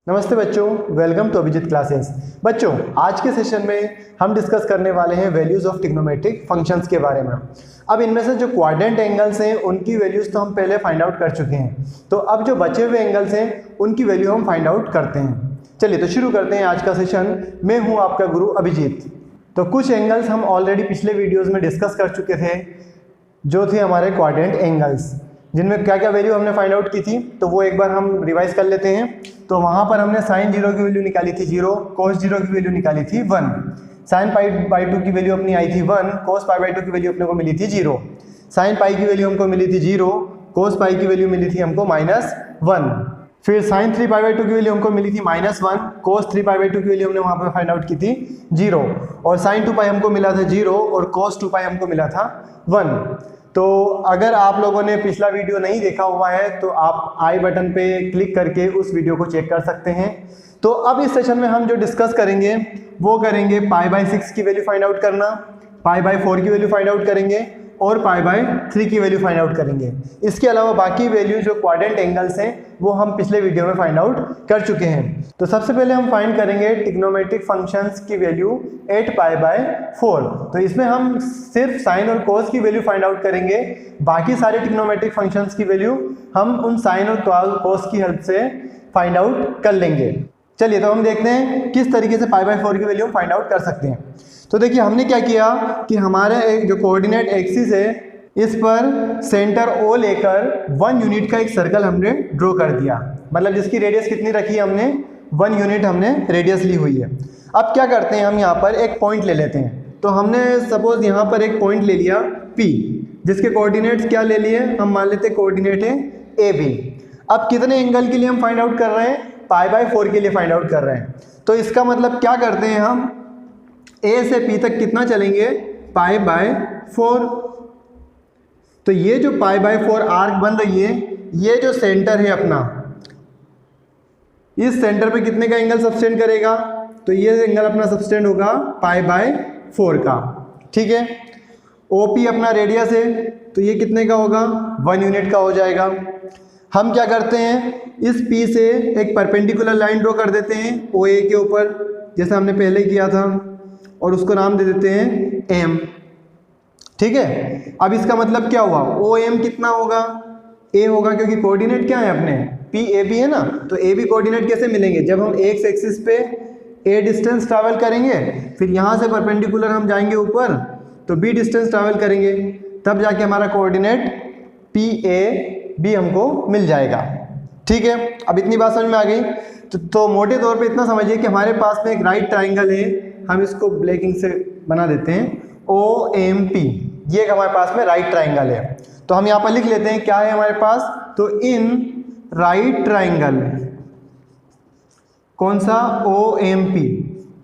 नमस्ते बच्चों, welcome to Abhijit classes. बच्चों, आज के सेशन में हम डिस्कस करने वाले हैं वैल्यूज़ ऑफ ट्रिग्नोमेट्रिक फंक्शंस के बारे में। अब इनमें से जो क्वाड्रेंट एंगल्स हैं उनकी वैल्यूज़ तो हम पहले फाइंड आउट कर चुके हैं, तो अब जो बचे हुए एंगल्स हैं उनकी वैल्यू हम फाइंड आउट करते हैं। चलिए तो शुरू करते हैं आज का सेशन। मैं हूँ आपका गुरु अभिजीत। तो कुछ एंगल्स हम ऑलरेडी पिछले वीडियोज़ में डिस्कस कर चुके थे, जो थे हमारे क्वाड्रेंट एंगल्स, जिनमें क्या क्या वैल्यू हमने फाइंड आउट की थी, तो वो एक बार हम रिवाइज कर लेते हैं। तो वहाँ पर हमने साइन 0 की वैल्यू निकाली थी 0, कोस 0 की वैल्यू निकाली थी 1, साइन पाई बाई 2 की वैल्यू अपनी आई थी 1, कोस पाई बाई 2 की वैल्यू अपने को मिली थी 0, साइन पाई की वैल्यू हमको मिली थी 0, कोस पाई की वैल्यू मिली थी हमको -1, फिर साइन 3 पाई बाई 2 की वैल्यू हमको मिली थी -1, कोस 3 पाई बाई 2 की वैल्यू हमने वहाँ पर फाइंड आउट की थी 0, और साइन 2 पाई हमको मिला था 0, और कोस 2 पाई हमको मिला था 1। तो अगर आप लोगों ने पिछला वीडियो नहीं देखा हुआ है तो आप आई बटन पे क्लिक करके उस वीडियो को चेक कर सकते हैं। तो अब इस सेशन में हम जो डिस्कस करेंगे वो करेंगे पाई बाई 6 की वैल्यू फाइंड आउट करना, पाई बाई 4 की वैल्यू फाइंड आउट करेंगे, और पाई बाई 3 की वैल्यू फाइंड आउट करेंगे। इसके अलावा बाकी वैल्यू जो क्वाड्रेंट एंगल्स हैं वो हम पिछले वीडियो में फाइंड आउट कर चुके हैं। तो सबसे पहले हम फाइंड करेंगे ट्रिग्नोमेट्रिक फंक्शंस की वैल्यू 8 पाई बाई 4। तो इसमें हम सिर्फ साइन और कोस की वैल्यू फाइंड आउट करेंगे, बाकी सारे ट्रिग्नोमेट्रिक फंक्शंस की वैल्यू हम उन साइन और कोस की हेल्प से फाइंड आउट कर लेंगे। चलिए तो हम देखते हैं किस तरीके से पाई बाई 4 की वैल्यू हम फाइंड आउट कर सकते हैं। तो देखिए हमने क्या किया कि हमारे एक जो कोऑर्डिनेट एक्सिस है इस पर सेंटर ओ लेकर 1 यूनिट का एक सर्कल हमने ड्रॉ कर दिया, मतलब जिसकी रेडियस कितनी रखी है हमने 1 यूनिट हमने रेडियस ली हुई है। अब क्या करते हैं, हम यहाँ पर एक पॉइंट ले लेते हैं। तो हमने सपोज यहाँ पर एक पॉइंट ले लिया P, जिसके कोऑर्डिनेट्स क्या ले लिए, हम मान लेते हैं कोऑर्डिनेट है AB। अब कितने एंगल के लिए हम फाइंड आउट कर रहे हैं, पाई बाई 4 के लिए फाइंड आउट कर रहे हैं। तो इसका मतलब क्या करते हैं, हम A से P तक कितना चलेंगे, पाई बाई 4। तो ये जो पाई बाई 4 आर्क बन रही है, ये जो सेंटर है अपना, इस सेंटर पे कितने का एंगल सब्सटेंड करेगा, तो ये एंगल अपना सब्सटेंड होगा पाई बाई 4 का। ठीक है, OP अपना रेडियस है, तो ये कितने का होगा, 1 यूनिट का हो जाएगा। हम क्या करते हैं, इस P से एक परपेंडिकुलर लाइन ड्रॉ कर देते हैं OA के ऊपर, जैसा हमने पहले किया था, और उसको नाम दे देते हैं M। ठीक है, अब इसका मतलब क्या हुआ, OM कितना होगा, A होगा, क्योंकि कोऑर्डिनेट क्या है अपने PAB है ना। तो AB कोऑर्डिनेट कैसे मिलेंगे, जब हम X एक्सिस पे A डिस्टेंस ट्रैवल करेंगे, फिर यहाँ से परपेंडिकुलर हम जाएंगे ऊपर तो B डिस्टेंस ट्रैवल करेंगे, तब जाके हमारा कोऑर्डिनेट PAB हमको मिल जाएगा। ठीक है, अब इतनी बात समझ में आ गई। तो मोटे तौर पे इतना समझिए कि हमारे पास में एक राइट ट्राइंगल है, हम इसको ब्लैकिंग से बना देते हैं OMP, ये हमारे पास में राइट ट्राइंगल है। तो हम यहाँ पर लिख लेते हैं क्या है हमारे पास, तो इन राइट ट्राइंगल, कौन सा, OMP।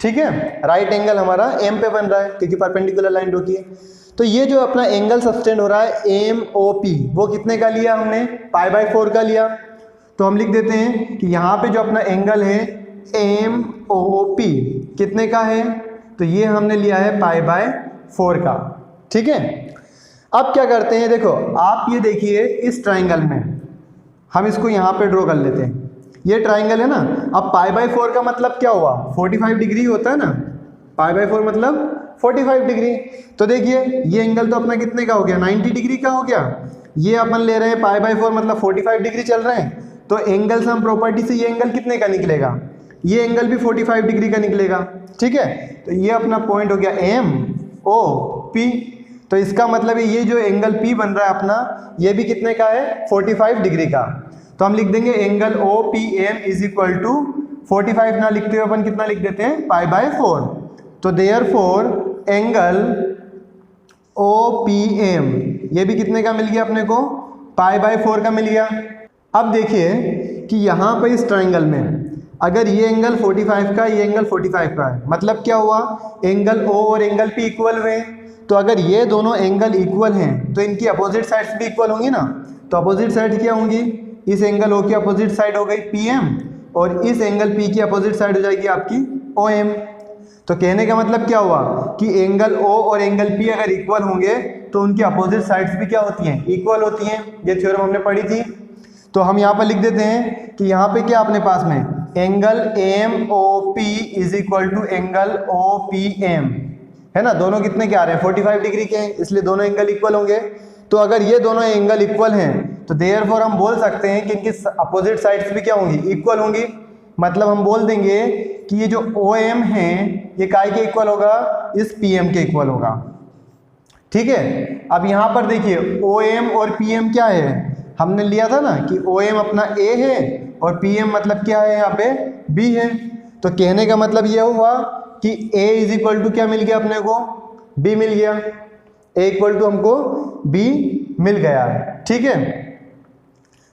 ठीक है, राइट एंगल हमारा M पे बन रहा है क्योंकि परपेंडिकुलर लाइन ड्रॉ की है। तो ये जो अपना एंगल सब्सटेंड हो रहा है MOP, वो कितने का लिया हमने, पाई बाई 4 का लिया। तो हम लिख देते हैं कि यहाँ पे जो अपना एंगल है MOP कितने का है, तो ये हमने लिया है पाई बाई 4 का। ठीक है, अब क्या करते हैं, देखो आप ये देखिए इस ट्राइंगल में हम इसको यहाँ पे ड्रॉ कर लेते हैं, ये ट्राइंगल है ना। अब पाई बाई 4 का मतलब क्या हुआ, 45 डिग्री होता है ना, पाई बाई 4 मतलब 45 डिग्री। तो देखिए ये एंगल तो अपना कितने का हो गया, 90 डिग्री का हो गया। ये अपन ले रहे हैं पाई बाई 4 मतलब 45 डिग्री चल रहे हैं, तो एंगल सम प्रॉपर्टी से ये एंगल कितने का निकलेगा, ये एंगल भी 45 डिग्री का निकलेगा। ठीक है, तो ये अपना पॉइंट हो गया MOP। तो इसका मतलब ये जो एंगल P बन रहा है अपना, ये भी कितने का है, 45 डिग्री का। तो हम लिख देंगे angle OPM is equal to 45 ना लिखते हुए अपन कितना लिख देते हैं, पाई बाई 4। तो देयरफॉर एंगल OPM ये भी कितने का मिल गया अपने को, पाई बाई 4 का मिल गया। अब देखिए कि यहाँ पर इस ट्राइंगल में अगर ये एंगल 45 का, ये एंगल 45 का है, मतलब क्या हुआ, एंगल O और एंगल P इक्वल हुए। तो अगर ये दोनों एंगल इक्वल हैं तो इनकी अपोजिट साइड्स भी इक्वल होंगी ना। तो अपोजिट साइड क्या होंगी, इस एंगल O की अपोजिट साइड हो गई PM, और इस एंगल P की अपोजिट साइड हो जाएगी आपकी OM। तो कहने का मतलब क्या हुआ कि एंगल O और एंगल P अगर इक्वल होंगे तो उनकी अपोजिट साइड्स भी क्या होती हैं, इक्वल होती हैं। ये थ्योरम हमने पढ़ी थी। तो हम यहाँ पर लिख देते हैं कि यहाँ पे क्या अपने पास में angle M O P is equal to angle O P M, है ना। दोनों कितने के आ रहे हैं, 45 डिग्री के हैं, इसलिए दोनों एंगल इक्वल होंगे। तो अगर ये दोनों एंगल इक्वल हैं तो देयरफॉर हम बोल सकते हैं कि इनकी अपोजिट साइड्स भी क्या होंगी, इक्वल होंगी। मतलब हम बोल देंगे कि ये जो ओ एम है ये काय के इक्वल होगा, इस पी एम के इक्वल होगा। ठीक है, अब यहाँ पर देखिए ओ एम और पी एम क्या है, हमने लिया था ना कि ओ एम अपना ए है और पी एम मतलब क्या है यहाँ पे, बी है। तो कहने का मतलब ये हुआ कि a इज इक्वल टू क्या मिल गया अपने को, b मिल गया। a इक्वल टू हमको b मिल गया, ठीक है।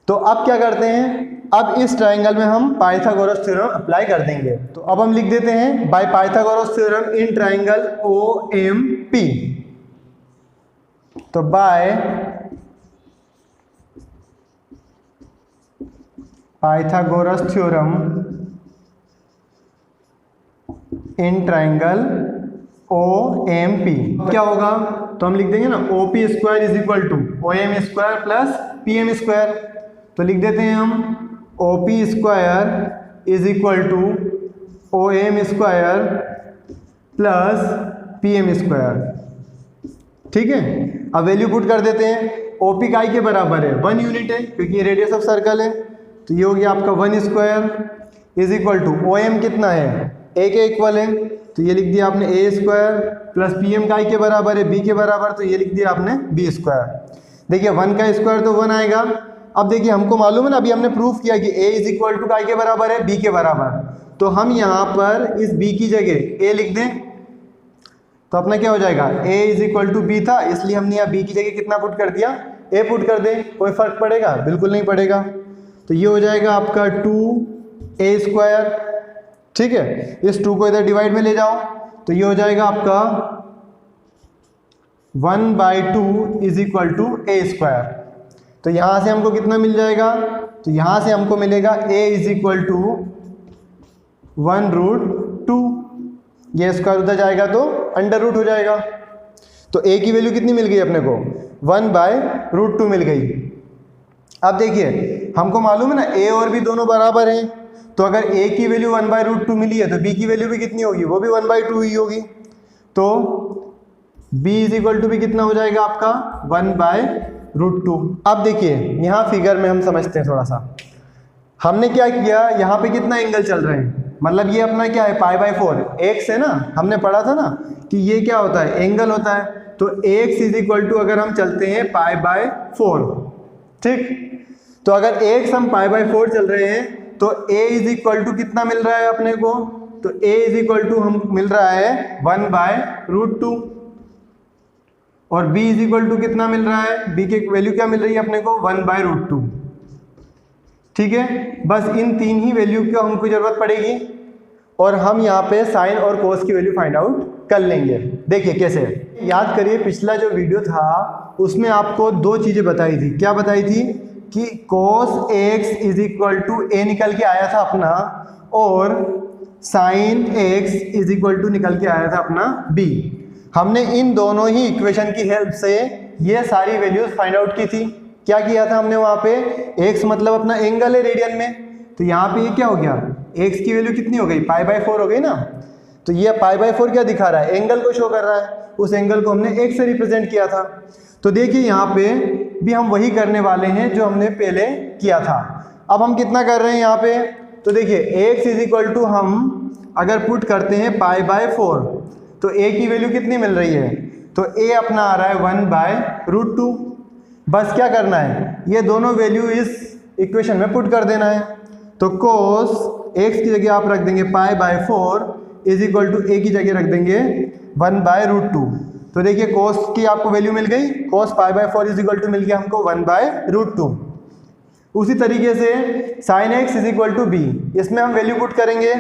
तो अब क्या करते हैं, अब इस ट्राइंगल में हम पाइथागोरस थ्योरम अप्लाई कर देंगे। तो अब हम लिख देते हैं by Pythagoras theorem in triangle O M P. तो by Pythagoras theorem in triangle O M P क्या होगा, तो हम लिख देंगे ना O P square is equal to O M square plus P M square. तो लिख देते हैं हम O P square is equal to O M square plus P M square, ठीक है। अब वैल्यू पुट कर देते हैं, ओ पी काय के बराबर है, 1 यूनिट है क्योंकि ये रेडियस ऑफ सर्कल है। तो ये हो गया आपका 1 square is equal to O M कितना है, ए के इक्वल है, तो ये लिख दिया आपने ए स्क्वायर प्लस पी एम काय के बराबर है, बी के बराबर, तो ये लिख दिया आपने बी स्क्वायर। देखिए 1 का स्क्वायर तो 1 आएगा। अब देखिए हमको मालूम है ना, अभी हमने प्रूफ किया कि a इज इक्वल टू काय के बराबर है, b के बराबर। तो हम यहाँ पर इस b की जगह a लिख दें तो अपना क्या हो जाएगा, a is equal to B था, इसलिए हमने यहाँ b की जगह कितना पुट कर दिया, a पुट कर दें। कोई फर्क पड़ेगा, बिल्कुल नहीं पड़ेगा। तो ये हो जाएगा आपका 2a स्क्वायर, ठीक है। इस 2 को इधर डिवाइड में ले जाओ तो ये हो जाएगा आपका 1/2 is equal to a square. तो यहाँ से हमको कितना मिल जाएगा, तो यहाँ से हमको मिलेगा a इज इक्वल टू 1√2। ये स्क्वायर उधर जाएगा तो अंडर रूट हो जाएगा। तो a की वैल्यू कितनी मिल गई अपने को, 1/√2 मिल गई। अब देखिए हमको मालूम है ना a और b दोनों बराबर हैं, तो अगर a की वैल्यू 1/√2 मिली है तो b की वैल्यू भी कितनी होगी, वो भी 1/2 ही होगी। तो b इज इक्वल टू भी कितना हो जाएगा आपका 1/√2। अब देखिए यहाँ फिगर में हम समझते हैं थोड़ा सा, हमने क्या किया, यहाँ पे कितना एंगल चल रहे हैं, मतलब ये अपना क्या है π/4 x है ना, हमने पढ़ा था ना कि ये क्या होता है, एंगल होता है। तो x इज इक्वल टू अगर हम चलते हैं π/4, ठीक। तो अगर x हम π/4 चल रहे हैं तो a इज इक्वल टू कितना मिल रहा है अपने को, तो a इज इक्वल टू हम मिल रहा है 1/√2 और b इज इक्वल टू कितना मिल रहा है, b की वैल्यू क्या मिल रही है अपने को 1/√2, ठीक है। बस इन 3 ही वैल्यू की हमको जरूरत पड़ेगी और हम यहाँ पे साइन और कोस की वैल्यू फाइंड आउट कर लेंगे। देखिए कैसे, याद करिए पिछला जो वीडियो था उसमें आपको 2 चीज़ें बताई थी। क्या बताई थी कि cos x is equal to a निकल के आया था अपना और sin x is equal to निकल के आया था अपना b। हमने इन दोनों ही इक्वेशन की हेल्प से ये सारी वैल्यूज फाइंड आउट की थी। क्या किया था हमने वहाँ पे, x मतलब अपना एंगल है रेडियन में, तो यहाँ पे ये क्या हो गया, x की वैल्यू कितनी हो गई, π/4 हो गई ना। तो ये π/4 क्या दिखा रहा है, एंगल को शो कर रहा है, उस एंगल को हमने x से रिप्रेजेंट किया था। तो देखिए यहाँ पे भी हम वही करने वाले हैं जो हमने पहले किया था। अब हम कितना कर रहे हैं यहाँ पे, तो देखिए x इज इक्वल टू हम अगर पुट करते हैं π/4 तो a की वैल्यू कितनी मिल रही है, तो a अपना आ रहा है 1/√2। बस क्या करना है, ये दोनों वैल्यू इस इक्वेशन में पुट कर देना है। तो cos x की जगह आप रख देंगे π/4 इज इक्वल टू a की जगह रख देंगे 1/√2। तो देखिए cos की आपको वैल्यू मिल गई, cos π/4 इज इक्वल टू मिल गया हमको 1/√2। उसी तरीके से sin x is equal to b, इसमें हम वैल्यू पुट करेंगे।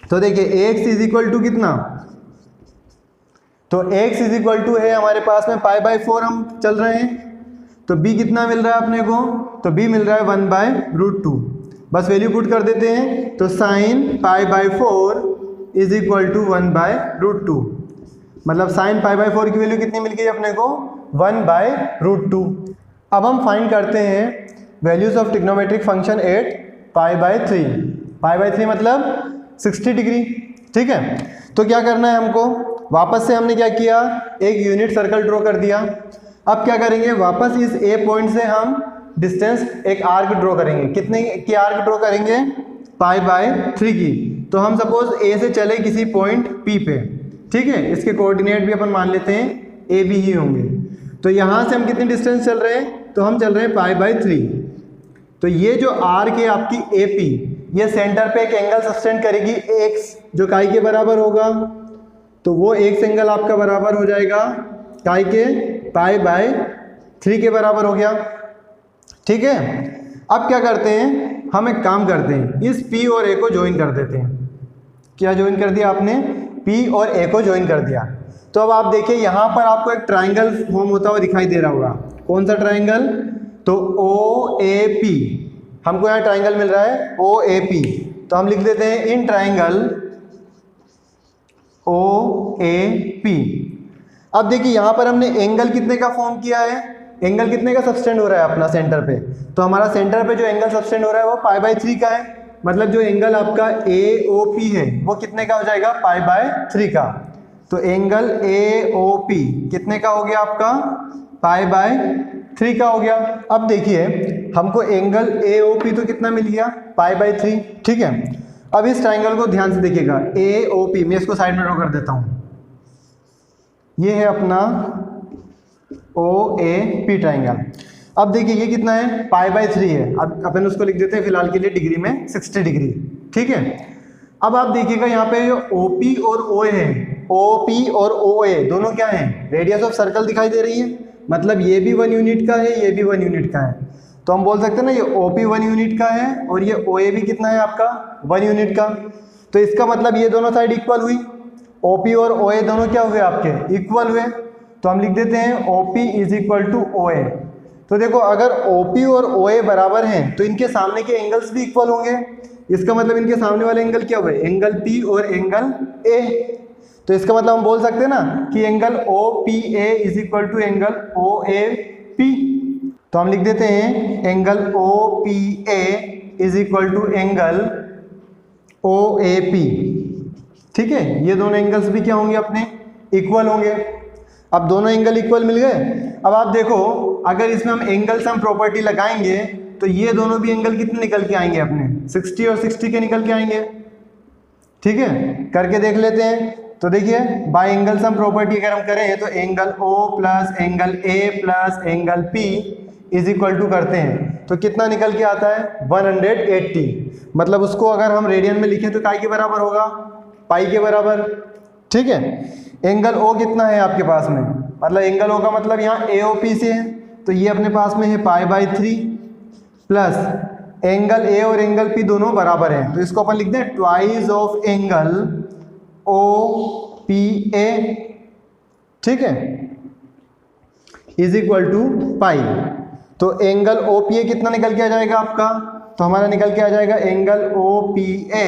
तो देखिए x इज इक्वल टू कितना, तो x इज इक्वल टू है हमारे पास में π/4 हम चल रहे हैं, तो b कितना मिल रहा है अपने को, तो b मिल रहा है 1/√2। बस वैल्यू पुट कर देते हैं, तो sin π/4 इज इक्वल टू 1/√2, मतलब sin π/4 की वैल्यू कितनी मिल गई अपने को 1/√2। अब हम फाइंड करते हैं values of trigonometric function at π/3। Pi by 3 मतलब 60 डिग्री। ठीक है, तो क्या करना है हमको, वापस से हमने क्या किया, एक यूनिट सर्कल ड्रॉ कर दिया। अब क्या करेंगे, वापस इस ए पॉइंट से हम डिस्टेंस एक आर्क ड्रॉ करेंगे। कितने की आर्क ड्रॉ करेंगे, पाई बाय 3 की। तो हम सपोज ए से चले किसी पॉइंट पी पे, ठीक है, इसके कोऑर्डिनेट भी अपन मान लेते हैं ए बी ही होंगे। तो यहाँ से हम कितनी डिस्टेंस चल रहे हैं, तो हम चल रहे हैं पाई बाय 3। तो ये जो आर्क है आपकी ए पी, ये सेंटर पे एक एंगल सस्टेन करेगी एक्स, जो काई के बराबर होगा। तो वो एक्स एंगल आपका बराबर हो जाएगा काई के पाई बाय 3 के बराबर हो गया। ठीक है, अब क्या करते हैं, हम एक काम करते हैं, इस P और A को ज्वाइन कर देते हैं। क्या ज्वाइन कर दिया आपने, P और A को ज्वाइन कर दिया। तो अब आप देखिए यहाँ पर आपको एक ट्राइंगल फॉर्म होता हुआ दिखाई दे रहा होगा। कौन सा ट्राइंगल, तो OAP, हमको यहाँ ट्राइंगल मिल रहा है OAP। तो हम लिख देते हैं इन ट्राइंगल OAP। अब देखिए यहाँ पर हमने एंगल कितने का फॉर्म किया है, एंगल कितने का सब्सटेंड हो रहा है अपना सेंटर पे। तो हमारा सेंटर पे जो एंगल सब्सटेंड हो रहा है वो पाई बाय 3 का है। मतलब जो एंगल आपका AOP है वो कितने का हो जाएगा, पाई बाय 3 का। तो एंगल AOP कितने का हो गया आपका, पाई बाय 3 का हो गया। अब देखिए हमको एंगल AOP तो कितना मिल गया, पाई बाय 3। ठीक है, अब इस ट्राइंगल को ध्यान से देखिएगा, AOP, मैं इसको साइड में ड्रॉ कर देता हूँ। ये है अपना OAP ट्राइंगल। अब देखिए ये कितना है, पाई बाय 3 है। अब अपन उसको लिख देते हैं फिलहाल के लिए डिग्री में 60 डिग्री। ठीक है, अब आप देखिएगा यहाँ पे जो OP और OA है, OP और OA दोनों क्या हैं, रेडियस ऑफ सर्कल दिखाई दे रही है। मतलब ये भी 1 यूनिट का है, ये भी 1 यूनिट का है। तो हम बोल सकते हैं ना ये OP 1 यूनिट का है और ये OA भी कितना है आपका, 1 यूनिट का। तो इसका मतलब ये दोनों साइड इक्वल हुई, OP और OA दोनों क्या हुए आपके, इक्वल हुए। तो हम लिख देते हैं OP is equal to OA। तो देखो अगर OP और OA बराबर हैं तो इनके सामने के एंगल्स भी इक्वल होंगे। इसका मतलब इनके सामने वाले एंगल क्या हुए, एंगल P और एंगल A। तो इसका मतलब हम बोल सकते हैं ना कि angle OPA is equal to angle OAP। तो हम लिख देते हैं angle OPA is equal to angle OAP। ठीक है, ये दोनों एंगल्स भी क्या होंगे अपने, इक्वल होंगे। अब दोनों एंगल इक्वल मिल गए। अब आप देखो अगर इसमें हम एंगल सम प्रॉपर्टी लगाएंगे तो ये दोनों भी एंगल कितने निकल के आएंगे अपने, 60 और 60 के निकल के आएंगे। ठीक है, करके देख लेते हैं। तो देखिए बाय एंगल सम प्रॉपर्टी अगर हम करें तो angle O plus angle A plus angle P is equal to करते हैं तो कितना निकल के आता है, 180। मतलब उसको अगर हम रेडियन में लिखें तो काय के बराबर होगा, पाई के बराबर। ठीक है, एंगल O कितना है आपके पास में, मतलब एंगल O का मतलब यहाँ AOP से है तो ये अपने पास में है pi by 3 plus angle A और एंगल P दोनों बराबर हैं तो इसको अपन लिख दें ट्वाइस ऑफ एंगल OPA। ठीक है, इज इक्वल टू पाई। तो एंगल OPA कितना निकल के आ जाएगा आपका, तो हमारा निकल के आ जाएगा angle OPA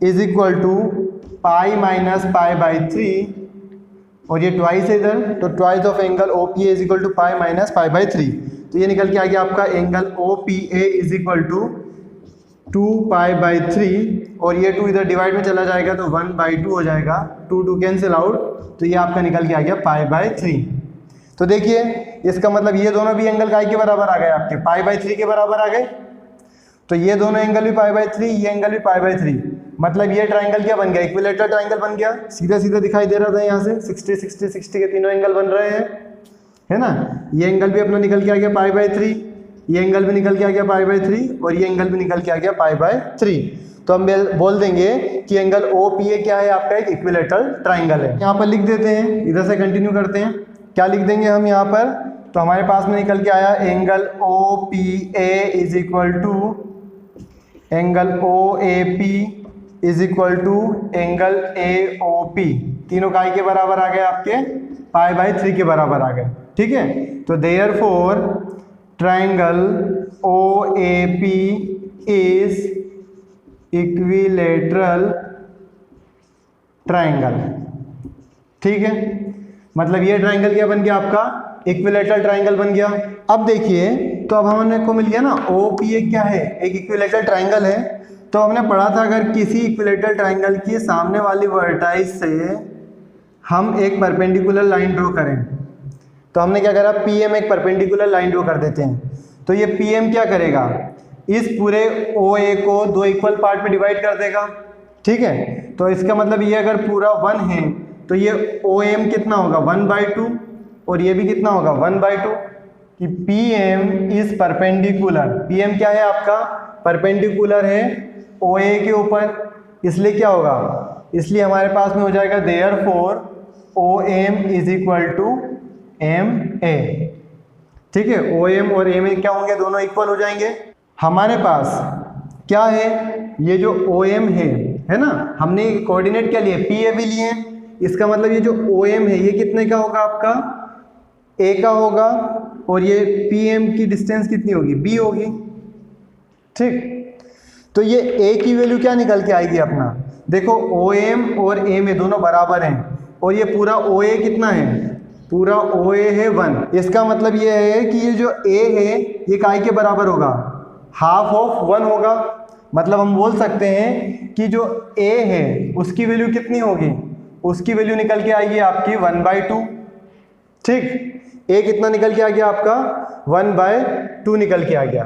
is equal to pi minus pi by 3 और ये ट्वाइस है इधर, तो twice of angle OPA is equal to pi minus pi by 3। तो ये निकल के आ गया आपका angle OPA is equal to 2 pi by 3 और ये 2 इधर डिवाइड में चला जाएगा तो 1 बाई 2 हो जाएगा, 2 कैंसिल आउट। तो ये आपका निकल के आ गया पाई बाई 3। तो देखिए इसका मतलब ये दोनों भी एंगल काय के बराबर आ गए आपके, पाई बाई 3 के बराबर आ गए। तो ये दोनों एंगल भी पाई बाई 3, ये एंगल भी पाई बाई 3। मतलब ये ट्राइंगल क्या बन गया, इक्विलेटरल ट्राइंगल बन गया। सीधा सीधा दिखाई दे रहा था यहाँ से 60 60 60 के तीनों एंगल बन रहे हैं, है ना। ये एंगल भी अपना निकल के आ गया पाई बाई 3, ये एंगल भी निकल के आ गया पाई बाई 3 और ये एंगल भी निकल के आ गया पाई बाई 3। तो हम बोल देंगे कि एंगल OPA क्या है आपका, एक इक्विलेटरल ट्राइंगल है। यहाँ पर लिख देते हैं, इधर से कंटिन्यू करते हैं। क्या लिख देंगे हम यहाँ पर, तो हमारे पास में निकल के आया angle OPA is equal to angle OAP is equal to angle AOP। तीनों काय के बराबर आ गए आपके, पाई बाई 3 के बराबर आ गए। ठीक है, तो therefore triangle OAP is equilateral triangle. ठीक है, मतलब ये ट्राइंगल क्या बन गया आपका, इक्विलेटरल ट्राइंगल बन गया। अब देखिए तो अब हमने को मिल गया ना ओ पी एक क्या है, एक इक्विलैटरल ट्राइंगल है। तो हमने पढ़ा था अगर किसी इक्विलैटरल ट्राइंगल की सामने वाली वर्टाइस से हम एक परपेंडिकुलर लाइन ड्रॉ करें, तो हमने क्या करा, पी एम एक परपेंडिकुलर लाइन ड्रॉ कर देते हैं। तो ये पी एम क्या करेगा, इस पूरे ओ ए को दो इक्वल पार्ट में डिवाइड कर देगा, ठीक है। तो इसका मतलब ये अगर पूरा 1 है तो ये ओ एम कितना होगा 1/2 और ये भी कितना होगा 1/2, कि P M is perpendicular, P M क्या है आपका परपेंडिकुलर है ओ ए के ऊपर, इसलिए क्या होगा, इसलिए हमारे पास में हो जाएगा therefore O M is equal to M A, ठीक है। ओ एम और एम ए क्या होंगे, दोनों इक्वल हो जाएंगे। हमारे पास क्या है, ये जो ओ एम है ना, हमने कोऑर्डिनेट क्या लिए, पी ए भी लिए, इसका मतलब ये जो ओ एम है ये कितने का होगा आपका, ए का होगा, और ये पी एम की डिस्टेंस कितनी होगी, बी होगी, ठीक। तो ये ए की वैल्यू क्या निकल के आएगी अपना, देखो ओ एम और एम ए दोनों बराबर हैं, और ये पूरा ओ ए कितना है, पूरा ओ ए है 1। इसका मतलब ये है कि ये जो ए है ये काय के बराबर होगा, हाफ ऑफ 1 होगा। मतलब हम बोल सकते हैं कि जो ए है उसकी वैल्यू कितनी होगी, उसकी वैल्यू निकल के आएगी आपकी 1/2, ठीक। ए कितना निकल के आ गया आपका 1/2 निकल के आ गया,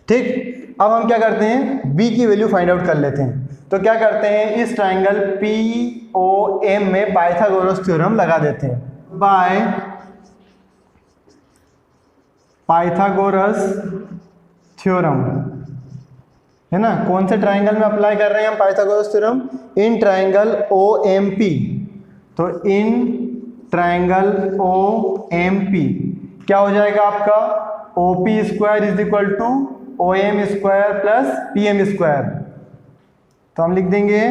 ठीक। अब हम क्या करते हैं, बी की वैल्यू फाइंड आउट कर लेते हैं। तो क्या करते हैं, इस ट्राइंगल पी ओ एम में पाइथागोरस थ्योरम लगा देते हैं, बाय पाइथागोरस थ्योरम, है ना। कौन से ट्राइंगल में अप्लाई कर रहे हैं हम Pythagoras theorem, in triangle O M P. तो in triangle O M P क्या हो जाएगा आपका, O P square is equal to O M square plus P M square. तो हम लिख देंगे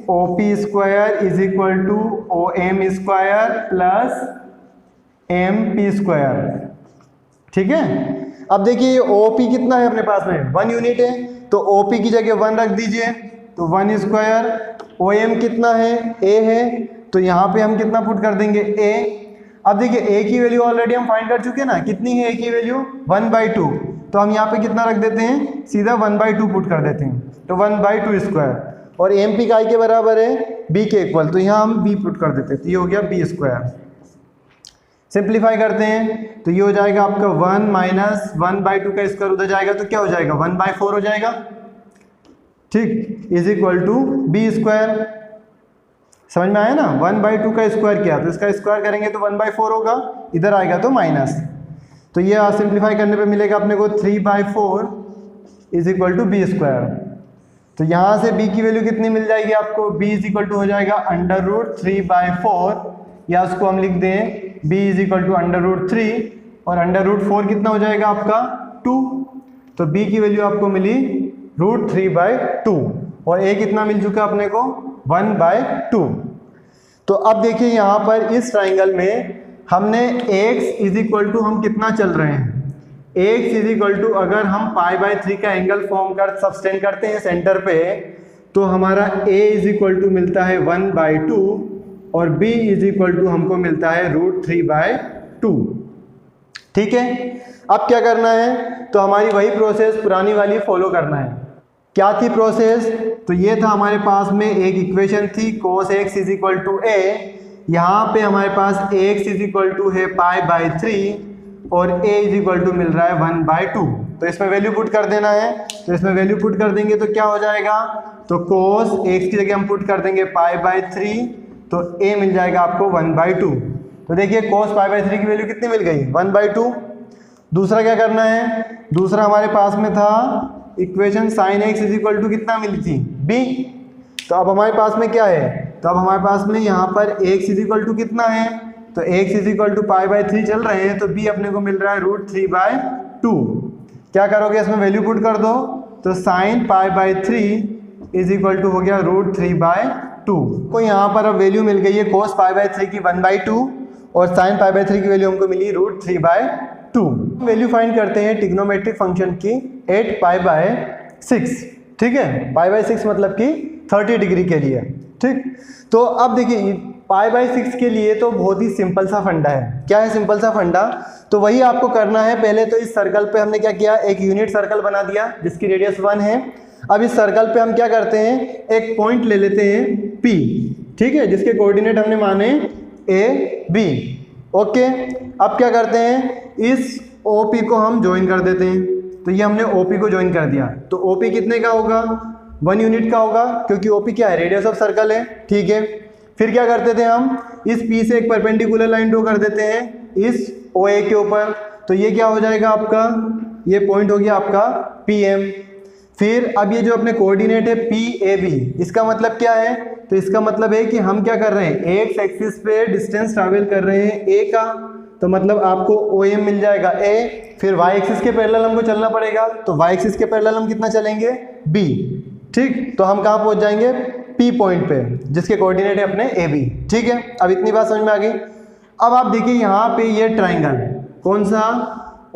O P square is equal to O M square plus M P square, ठीक है। अब देखिए ओ पी कितना है अपने पास में 1 यूनिट है, तो ओ पी की जगह 1 रख दीजिए, तो 1 स्क्वायर। ओ एम कितना है, ए है, तो यहाँ पे हम कितना पुट कर देंगे ए। अब देखिए ए की वैल्यू ऑलरेडी हम फाइंड कर चुके हैं ना, कितनी है ए की वैल्यू 1/2, तो हम यहाँ पे कितना रख देते हैं, सीधा 1/2 पुट कर देते हैं, तो 1/2 स्क्वायर। और एम पी काय के बराबर है, बी के इक्वल, तो यहाँ हम बी पुट कर देते हैं, तो ये हो गया बी स्क्वायर। सिंप्लीफाई करते हैं तो ये हो जाएगा आपका 1 माइनस 1/2 का स्क्वायर उधर जाएगा तो क्या हो जाएगा 1/4 हो जाएगा, ठीक, is equal to B square. समझ में आया ना, 1/2 का स्क्वायर किया तो इसका स्क्वायर करेंगे तो 1/4 होगा, इधर आएगा तो माइनस, तो ये सिंप्लीफाई करने पे मिलेगा अपने को 3/4 is equal to B square. तो यहाँ से b की वैल्यू कितनी मिल जाएगी आपको, b इज इक्वल टू हो जाएगा √3/4, या उसको हम लिख दें b इज इक्वल टू √3 और √4 कितना हो जाएगा आपका 2। तो b की वैल्यू आपको मिली √3/2 और a कितना मिल चुका अपने को 1/2। तो अब देखिए यहाँ पर इस ट्राइंगल में हमने x इज इक्वल टू हम कितना चल रहे हैं, x इज इक्वल टू अगर हम π/3 का एंगल फॉर्म कर सब्सटेंड करते हैं सेंटर पे, तो हमारा a इज इक्वल टू मिलता है 1/2 और b इज इक्वल टू हमको मिलता है √3/2, ठीक है। अब क्या करना है, तो हमारी वही प्रोसेस पुरानी वाली फॉलो करना है। क्या थी प्रोसेस, तो ये था हमारे पास में एक इक्वेशन थी cos x is equal to a, यहाँ पे हमारे पास x इज इक्वल टू है π/3 और a इज इक्वल टू मिल रहा है 1/2। तो इसमें वैल्यू पुट कर देना है, तो इसमें वैल्यू पुट कर देंगे तो क्या हो जाएगा, तो cos x की जगह हम पुट कर देंगे π/3, तो a मिल जाएगा आपको 1/2। तो देखिए cos π/3 की वैल्यू कितनी मिल गई 1/2। दूसरा क्या करना है, दूसरा हमारे पास में था equation sin x is equal to कितना मिली थी b, तो अब हमारे पास में क्या है, तो अब हमारे पास में यहाँ पर x इज इक्वल टू कितना है, तो x इज इक्वल टू π/3 चल रहे हैं, तो b अपने को मिल रहा है √3/2। क्या करोगे, इसमें वैल्यू पुट कर दो, तो sin π/3 इज इक्वल टू हो गया √3/2। को यहाँ पर अब वैल्यू मिल गई है cos π/3 की 1/2 और sin π/3 की वैल्यू हमको मिली √3/2। वैल्यू फाइंड करते हैं ट्रिग्नोमेट्रिक फंक्शन की 8π/6, ठीक है, π/6 मतलब कि 30 डिग्री के लिए, ठीक। तो अब देखिए π/6 के लिए तो बहुत ही सिंपल सा फंडा है। क्या है सिंपल सा फंडा, तो वही आपको करना है। पहले तो इस सर्कल पे हमने क्या किया, एक यूनिट सर्कल बना दिया जिसकी रेडियस 1 है। अब इस सर्कल पे हम क्या करते हैं, एक पॉइंट ले लेते हैं P, ठीक है, जिसके कोऑर्डिनेट हमने माने A, B। ओके, अब क्या करते हैं, इस OP को हम ज्वाइन कर देते हैं। तो ये हमने OP को ज्वाइन कर दिया, तो OP कितने का होगा, 1 यूनिट का होगा, क्योंकि OP क्या है, रेडियस ऑफ सर्कल है, ठीक है। फिर क्या करते थे हम, इस P से एक परपेंडिकुलर लाइन ड्रॉ कर देते हैं इस OA के ऊपर, तो ये क्या हो जाएगा आपका, ये पॉइंट हो गया आपका PM। फिर अब ये जो अपने कोऑर्डिनेट है PAB, इसका मतलब क्या है, तो इसका मतलब है कि हम क्या कर रहे हैं, एक्स एक्सिस पे डिस्टेंस ट्रैवल कर रहे हैं A का, तो मतलब आपको OM मिल जाएगा A। फिर y एक्सिस के पैरेलल हमको चलना पड़ेगा, तो y एक्सिस के पैरेलल हम कितना चलेंगे, B, ठीक। तो हम कहाँ पहुँच जाएंगे, P पॉइंट पे, जिसके कोऑर्डिनेट है अपने AB, ठीक है। अब इतनी बात समझ में आ गई। अब आप देखिए यहाँ पे ये ट्राइंगल कौन सा,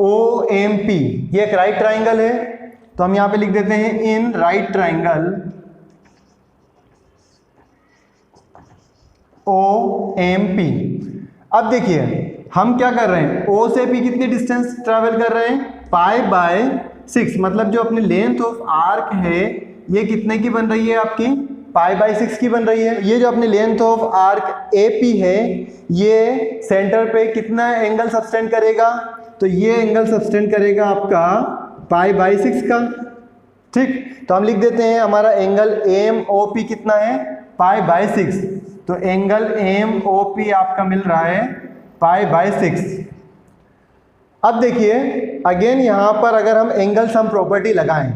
OMP, ये एक राइट ट्राइंगल है, तो हम यहाँ पे लिख देते हैं इन राइट ट्राइंगल OMP। अब देखिए हम क्या कर रहे हैं, O से P कितनी डिस्टेंस ट्रैवल कर रहे हैं, π/6, मतलब जो अपनी लेंथ ऑफ आर्क है ये कितने की बन रही है आपकी, π/6 की बन रही है। ये जो अपनी लेंथ ऑफ आर्क AP है, ये सेंटर पे कितना एंगल सब्सटेंड करेगा, तो ये एंगल सब्सटेंड करेगा आपका π/6 का, ठीक। तो हम लिख देते हैं हमारा एंगल MOP कितना है, π/6, तो एंगल MOP आपका मिल रहा है π/6। अब देखिए अगेन यहाँ पर अगर हम एंगल सम प्रॉपर्टी लगाएं,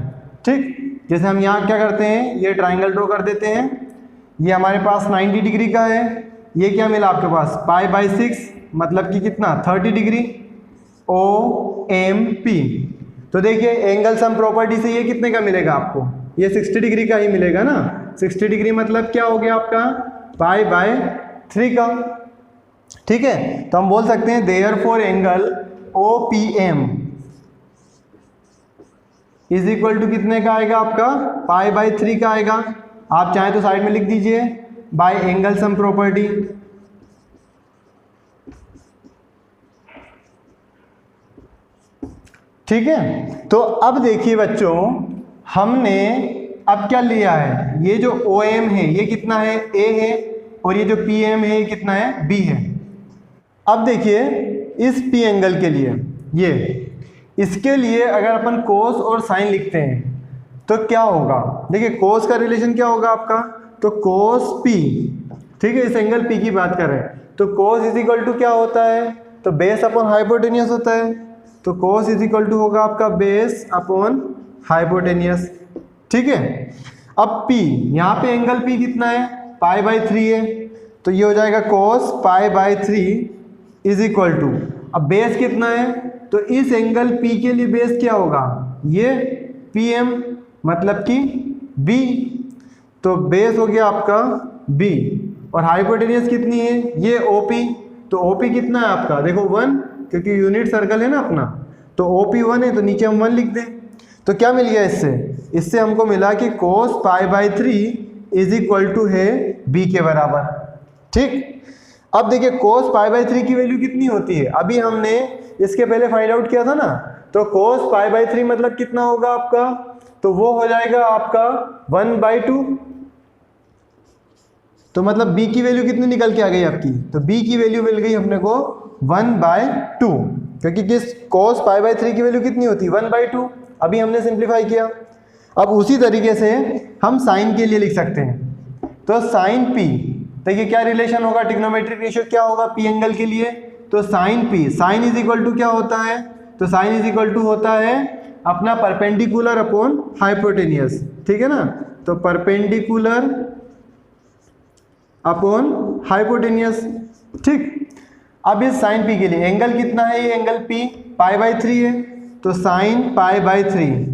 ठीक, जैसे हम यहाँ क्या करते हैं, ये ट्राइंगल ड्रॉ कर देते हैं, ये हमारे पास 90 डिग्री का है, ये क्या मिला आपके पास, π/6, मतलब कि कितना, 30 डिग्री, OMP। तो देखिए एंगल सम प्रॉपर्टी से ये कितने का मिलेगा आपको, ये 60 डिग्री का ही मिलेगा ना। 60 डिग्री मतलब क्या हो गया आपका, π/3 का, ठीक है। तो हम बोल सकते हैं therefore angle OPM is equal to कितने का आएगा आपका, π/3 का आएगा। आप चाहें तो साइड में लिख दीजिए बाय एंगल सम प्रॉपर्टी। ठीक है, तो अब देखिए बच्चों, हमने अब क्या लिया है, ये जो OM है ये कितना है, A है, और ये जो PM है ये कितना है, B है। अब देखिए इस P एंगल के लिए, ये इसके लिए अगर अपन कोस और साइन लिखते हैं तो क्या होगा, देखिए कोस का रिलेशन क्या होगा आपका, तो कोस P, ठीक है, इस एंगल P की बात कर रहे हैं, तो कोस इज इक्वल टू क्या होता है, तो बेस अपॉन हाइपोटेनियस होता है, तो कोस इज इक्वल टू होगा आपका बेस अपॉन हाइपोटेनियस, ठीक है। अब P, यहाँ पे एंगल P कितना है, π/3 है, तो ये हो जाएगा कोस π/3 इज इक्वल टू, अब बेस कितना है, तो इस एंगल P के लिए बेस क्या होगा, ये PM, मतलब कि B, तो बेस हो गया आपका B, और हाइपोटेनियस कितनी है, ये OP, तो OP कितना है आपका, देखो 1, क्योंकि यूनिट सर्कल है ना अपना, तो OP 1 है, तो नीचे हम 1 लिख दें। तो क्या मिल गया इससे हमको मिला कि cos π/3 इज इक्वल टू है B के बराबर, ठीक। अब देखिए cos π/3 की वैल्यू कितनी होती है, अभी हमने इसके पहले फाइंड आउट किया था ना, तो cos π/3 मतलब कितना होगा आपका, तो वो हो जाएगा आपका 1/2, तो मतलब B की वैल्यू कितनी निकल के आ गई आपकी, तो B की वैल्यू मिल गई अपने को 1/2, क्योंकि किस cos π/3 की वैल्यू कितनी होती है, 1/2, अभी हमने सिंप्लीफाई किया। अब उसी तरीके से हम साइन के लिए लिख सकते हैं, तो साइन P, देखिए क्या रिलेशन होगा, ट्रिग्नोमेट्रिक रेशियो क्या होगा P एंगल के लिए, तो sine P, sine is equal to क्या होता है, तो साइन इज इक्वल टू होता है अपना परपेंडिकुलर अपॉन हाइपोटेनियस, ठीक है ना, तो परपेंडिकुलर अपॉन हाइपोटेनियस, ठीक। अब इस साइन P के लिए एंगल कितना है, ये एंगल P π/3 है, तो sine π/3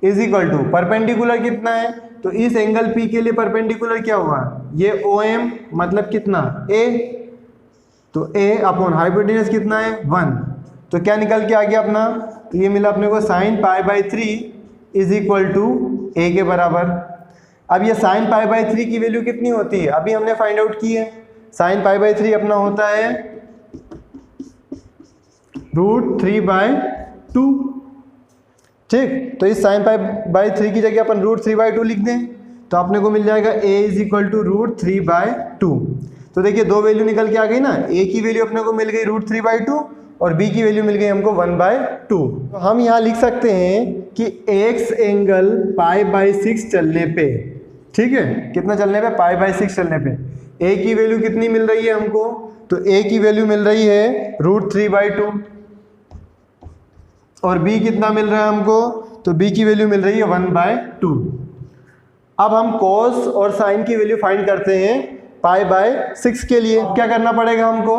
is equal to perpendicular कितना है, तो इस एंगल P के लिए परपेंडिकुलर क्या हुआ, ये OM, मतलब कितना A, तो A अपॉन हाइपोटेनियस कितना है 1, तो क्या निकल के आ गया अपना, तो ये मिला अपने को sine π/3 is equal to A के बराबर। अब ये साइन π/3 की वैल्यू कितनी होती है, अभी हमने फाइंड आउट की है, साइन π/3 अपना होता है √3/2। ठीक, तो इस साइन पाई बाई 3 की जगह अपन √3/2 लिख दें तो अपने को मिल जाएगा a = √3/2। तो देखिए दो वैल्यू निकल के आ गई ना, a की वैल्यू अपने को मिल गई √3/2 और b की वैल्यू मिल गई हमको 1/2। तो हम यहाँ लिख सकते हैं कि x एंगल π/6 चलने पे, ठीक है, कितना चलने पे, π/6 चलने पे a की वैल्यू कितनी मिल रही है हमको, तो a की वैल्यू मिल रही है √3/2 और b कितना मिल रहा है हमको, तो b की वैल्यू मिल रही है 1/2। अब हम cos और sin की वैल्यू फाइंड करते हैं π/6 के लिए। क्या करना पड़ेगा हमको,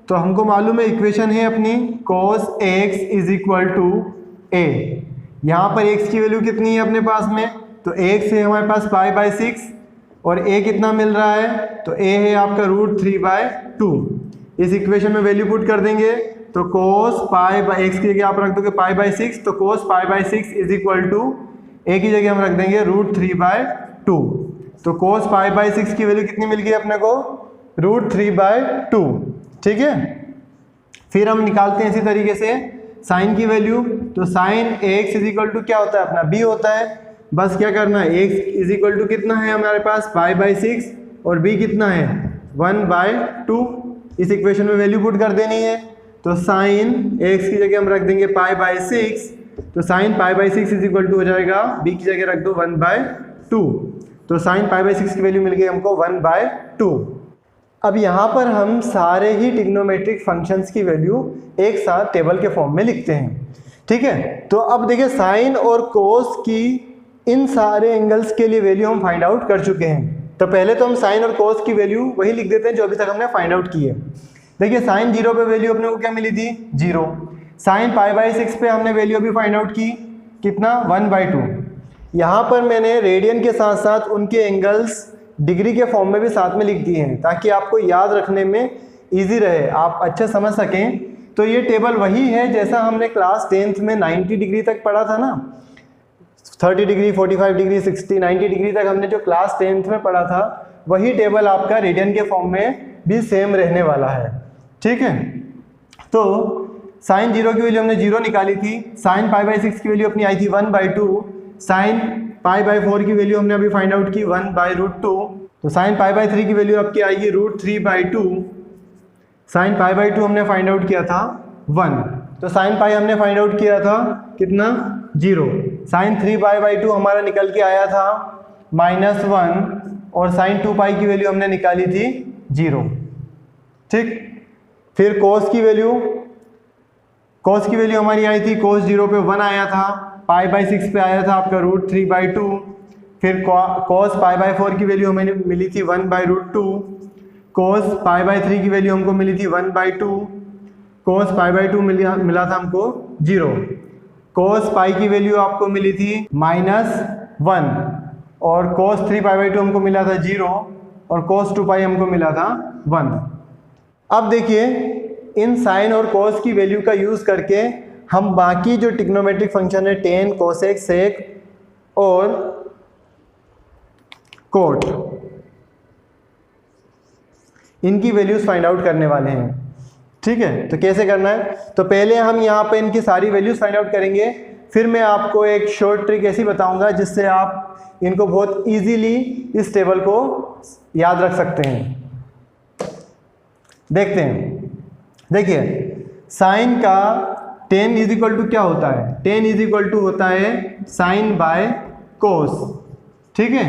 तो हमको मालूम है इक्वेशन है अपनी cos x = a। यहाँ पर x की वैल्यू कितनी है अपने पास में, तो x है हमारे पास π/6 और a कितना मिल रहा है, तो a है आपका √3/2। इस इक्वेशन में वैल्यू पुट कर देंगे तो cos π/x की जगह आप रख दोगे π/6, तो cos π/6 = a की जगह हम रख देंगे √3/2। तो cos π/6 की वैल्यू कितनी मिल गई अपने को, √3/2। ठीक है, फिर हम निकालते हैं इसी तरीके से साइन की वैल्यू, तो साइन x = क्या होता है अपना b होता है। बस क्या करना है, x = कितना है हमारे पास π/6 और b कितना है 1/2। इस इक्वेशन में वैल्यू पुट कर देनी है, तो साइन x की जगह हम रख देंगे π/6, तो साइन π/6 = हो जाएगा b की जगह रख दो 1/2। तो साइन π/6 की वैल्यू मिल गई हमको 1/2। अब यहाँ पर हम सारे ही ट्रिग्नोमेट्रिक फंक्शंस की वैल्यू एक साथ टेबल के फॉर्म में लिखते हैं। ठीक है, तो अब देखिए साइन और कोस की इन सारे एंगल्स के लिए वैल्यू हम फाइंड आउट कर चुके हैं। तो पहले तो हम साइन और कोस की वैल्यू वही लिख देते हैं जो अभी तक हमने फाइंड आउट की है। देखिए साइन 0 पे वैल्यू अपने को क्या मिली थी, 0। साइन π/6 पे हमने वैल्यू अभी फाइंड आउट की, कितना, 1/2। यहाँ पर मैंने रेडियन के साथ साथ उनके एंगल्स डिग्री के फॉर्म में भी साथ में लिख दिए हैं ताकि आपको याद रखने में इजी रहे, आप अच्छा समझ सकें। तो ये टेबल वही है जैसा हमने क्लास 10th में 90 डिग्री तक पढ़ा था ना, 30 डिग्री, 45 डिग्री, 60, 90 डिग्री तक हमने जो क्लास 10th में पढ़ा था, वही टेबल आपका रेडियन के फॉर्म में भी सेम रहने वाला है। ठीक है, तो साइन 0 की वैल्यू हमने 0 निकाली थी, साइन π/6 की वैल्यू अपनी आई थी 1/2, साइन π/4 की वैल्यू हमने अभी फाइंड आउट की 1/√2, तो साइन π/3 की वैल्यू आपकी आएगी √3/2, साइन π/2 हमने फाइंड आउट किया था 1, तो साइन पाई हमने फाइंड आउट किया था कितना, 0। साइन 3π/2 हमारा निकल के आया था -1 और साइन 2π की वैल्यू हमने निकाली थी 0। ठीक, फिर कोस की वैल्यू हमारी आई थी, कोस 0 पे 1 आया था, π/6 पे आया था आपका √3/2। फिर cos π/4 की वैल्यू हमें मिली थी 1/√2, cos π/3 की वैल्यू हमको मिली थी 1/2, cos π/2 मिला था हमको 0, cos π की वैल्यू आपको मिली थी -1 और cos 3π/2 हमको मिला था 0 और cos 2π हमको मिला था 1। अब देखिए इन साइन और cos की वैल्यू का यूज़ करके हम बाकी जो ट्रिग्नोमेट्रिक फंक्शन है tan, cosec, sec और cot, इनकी वैल्यूज फाइंड आउट करने वाले हैं। ठीक है, तो कैसे करना है, तो पहले हम यहाँ पे इनकी सारी वैल्यूज फाइंड आउट करेंगे, फिर मैं आपको एक शॉर्ट ट्रिक ऐसी बताऊंगा जिससे आप इनको बहुत इजीली इस टेबल को याद रख सकते हैं। देखते हैं, देखिए साइन का tan = क्या होता है, tan = होता है साइन बाय कोस। ठीक है,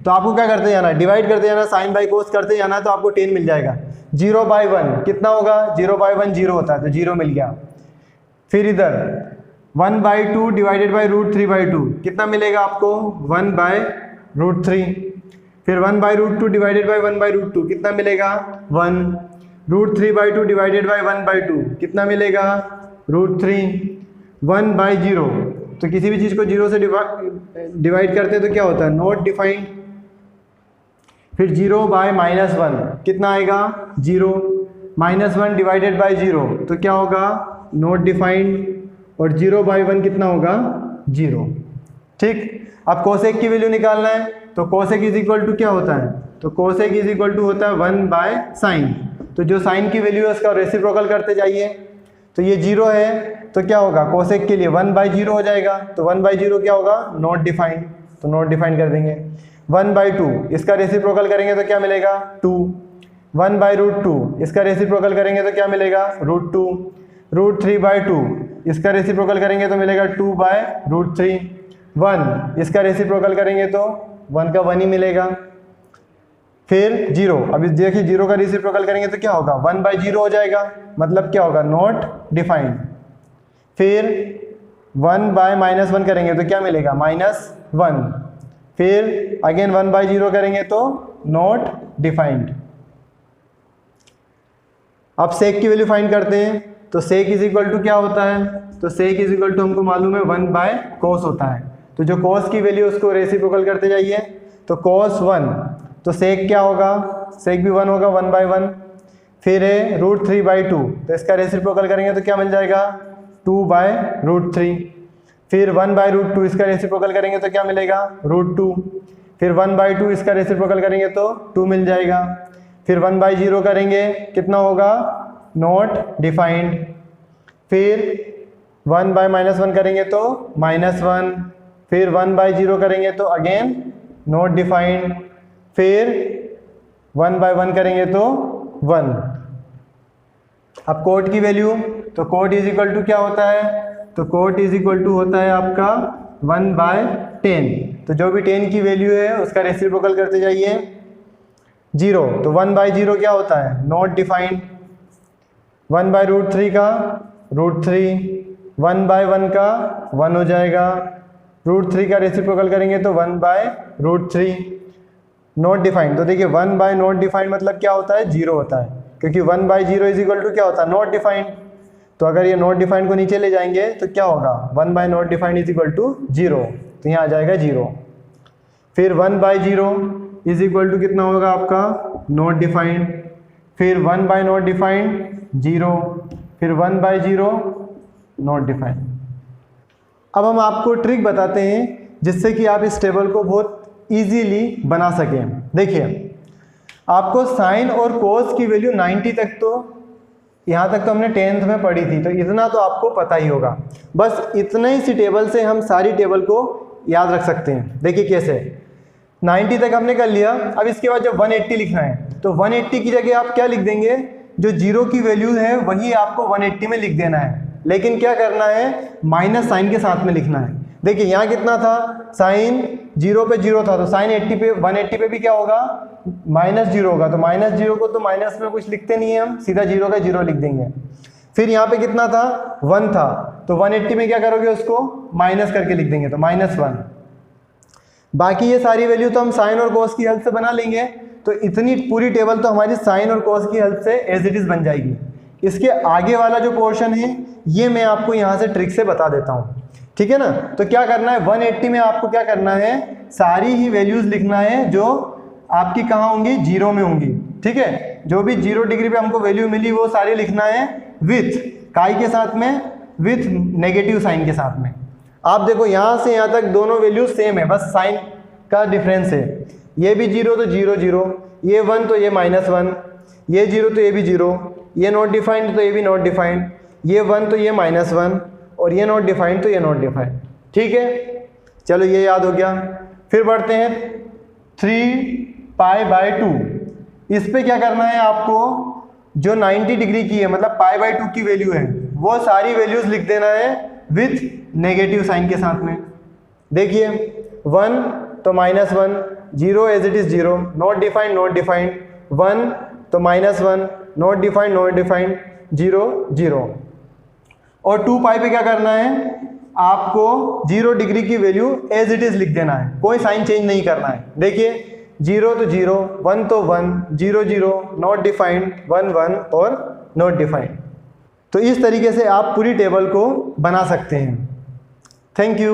तो आपको क्या करते जाना है, डिवाइड करते जाना, साइन बाय कोस करते जाना, तो आपको tan मिल जाएगा। 0/1 कितना होगा, 0/1 0 होता है, तो 0 मिल गया। फिर इधर 1/2 डिवाइडेड बाय √3/2 कितना मिलेगा आपको, 1/√3। फिर 1/√2 डिवाइडेड बाय 1/√2 कितना मिलेगा, 1। √3/2 डिवाइडेड बाय 1/2 कितना मिलेगा, √3। 1/0, तो किसी भी चीज़ को 0 से डिवाइड करते हैं तो क्या होता है, नॉट डिफाइंड। फिर 0/-1 कितना आएगा, 0। -1 डिवाइडेड बाय 0 तो क्या होगा, नॉट डिफाइंड। और 0/1 कितना होगा, 0। ठीक, अब कोसेक की वैल्यू निकालना है, तो कोसेक = क्या होता है, तो कोसेक = होता है 1/sin। तो जो साइन की वैल्यू है उसका रेसिप्रोकल करते जाइए, तो ये 0 है, तो क्या होगा कोसेक के लिए 1/0 हो जाएगा, तो 1/0 क्या होगा नॉट डिफाइंड, तो नॉट डिफाइंड कर देंगे। 1/2 इसका रेसिप्रोकल करेंगे तो क्या मिलेगा 2। 1/√2 इसका रेसिप्रोकल करेंगे तो क्या मिलेगा √2। √3/2 इसका रेसिप्रोकल करेंगे तो मिलेगा 2/√3। 1 इसका रेसिप्रोकल करेंगे तो 1 का 1 ही मिलेगा। फिर 0, अभी देखिए 0 का रेसिप्रोकल करेंगे तो क्या होगा 1/0 हो जाएगा, मतलब क्या होगा नॉट डिफाइंड। फिर 1/-1 करेंगे तो क्या मिलेगा -1। फिर अगेन 1/0 करेंगे तो नॉट डिफाइंड। अब सेक की वैल्यू फाइंड करते हैं, तो सेक इज इक्वल टू क्या होता है, तो सेक इज इक्वल टू हमको मालूम है 1/cos होता है, तो जो cos की वैल्यू उसको रेसिप्रोकल करते जाइए, तो cos 1, तो सेक क्या होगा, सेक भी 1 होगा 1/1। फिर है √3/2, तो इसका रेसिप्रोकल करेंगे तो क्या मिल जाएगा 2/√3। फिर 1/√2 इसका रेसिप्रोकल करेंगे तो क्या मिलेगा √2। फिर 1/2 इसका रेसिप्रोकल करेंगे तो 2 मिल जाएगा। फिर 1/0 करेंगे कितना होगा नॉट डिफाइंड। फिर 1/-1 करेंगे तो -1। फिर 1/0 करेंगे तो अगेन नॉट डिफाइंड। फिर 1/1 करेंगे तो 1। अब कोट की वैल्यू, तो कोट इज इक्वल टू क्या होता है, तो कोट इज इक्वल टू होता है आपका 1/10, तो जो भी 10 की वैल्यू है उसका रेसिप्रोकल करते जाइए। 0, तो 1/0 क्या होता है नॉट डिफाइंड। 1/√3 का √3, 1/1 का 1 हो जाएगा। √3 का रेसिप्रोकल करेंगे तो 1/√3 नॉट डिफाइंड। तो देखिए 1 नॉट डिफाइंड मतलब क्या होता है 0 होता है, क्योंकि 1/0 इज इक्वल टू क्या होता है नॉट डिफाइंड। तो अगर ये नॉट डिफाइंड को नीचे ले जाएंगे तो क्या होगा 1 not defined is equal to 0, तो यहाँ आ जाएगा 0। फिर 1/0 इज इक्वल टू कितना होगा आपका नॉट डिफाइंड। फिर 1 नॉट डिफाइंड 0, फिर 1/0 नॉट डिफाइंड। अब हम आपको ट्रिक बताते हैं जिससे कि आप इस टेबल को बहुत इजीली बना सकें। देखिए आपको साइन और कोस की वैल्यू 90 तक, तो यहाँ तक तो हमने 10th में पढ़ी थी, तो इतना तो आपको पता ही होगा। बस इतने ही सी टेबल से हम सारी टेबल को याद रख सकते हैं। देखिए कैसे, 90 तक हमने कर लिया। अब इसके बाद जब 180 लिखना है तो 180 की जगह आप क्या लिख देंगे, जो 0 की वैल्यू है वही आपको 180 में लिख देना है, लेकिन क्या करना है माइनस साइन के साथ में लिखना है। देखिए यहाँ कितना था साइन 0 पे 0 था, तो साइन 80 पे 180 पे भी क्या होगा -0 होगा, तो -0 को तो माइनस में कुछ लिखते नहीं है हम, सीधा 0 का 0 लिख देंगे। फिर यहाँ पे कितना था 1 था, तो 180 में क्या करोगे उसको माइनस करके लिख देंगे, तो -1। बाकी ये सारी वैल्यू तो हम साइन और कोस की हेल्प से बना लेंगे, तो इतनी पूरी टेबल तो हमारी साइन और कोस की हेल्प से एज इट इज बन जाएगी। इसके आगे वाला जो पोर्शन है ये मैं आपको यहाँ से ट्रिक से बता देता हूँ, ठीक है ना। तो क्या करना है 180 में आपको क्या करना है, सारी ही वैल्यूज लिखना है जो आपकी कहाँ होंगी 0 में होंगी, ठीक है। जो भी 0 डिग्री पे हमको वैल्यू मिली वो सारी लिखना है विथ काई के साथ में, विथ नेगेटिव साइन के साथ में। आप देखो यहाँ से यहाँ तक दोनों वैल्यू सेम है, बस साइन का डिफरेंस है। ये भी 0 तो 0 0, ये 1 तो ये -1, ये 0 तो ये भी 0, ये नॉट डिफाइंड तो ये भी नॉट डिफाइंड, ये 1 तो ये -1, और ये नॉट डिफाइंड तो ये नॉट डिफाइंड, ठीक है। चलो ये याद हो गया। फिर बढ़ते हैं 3π/2। इस पे क्या करना है आपको, जो 90 डिग्री की है मतलब π/2 की वैल्यू है वो सारी वैल्यूज लिख देना है विथ नेगेटिव साइन के साथ में। देखिए 1 तो -1, 0 as it is 0, not defined not defined, 1 तो -1, नॉट डिफाइंड नॉट डिफाइंड, 0 0। और 2π पे क्या करना है आपको 0 डिग्री की वैल्यू एज इट इज लिख देना है, कोई साइन चेंज नहीं करना है। देखिए 0 तो 0, 1 तो 1, 0 0, नॉट डिफाइंड 1 1 और नॉट डिफाइंड। तो इस तरीके से आप पूरी टेबल को बना सकते हैं। Thank you.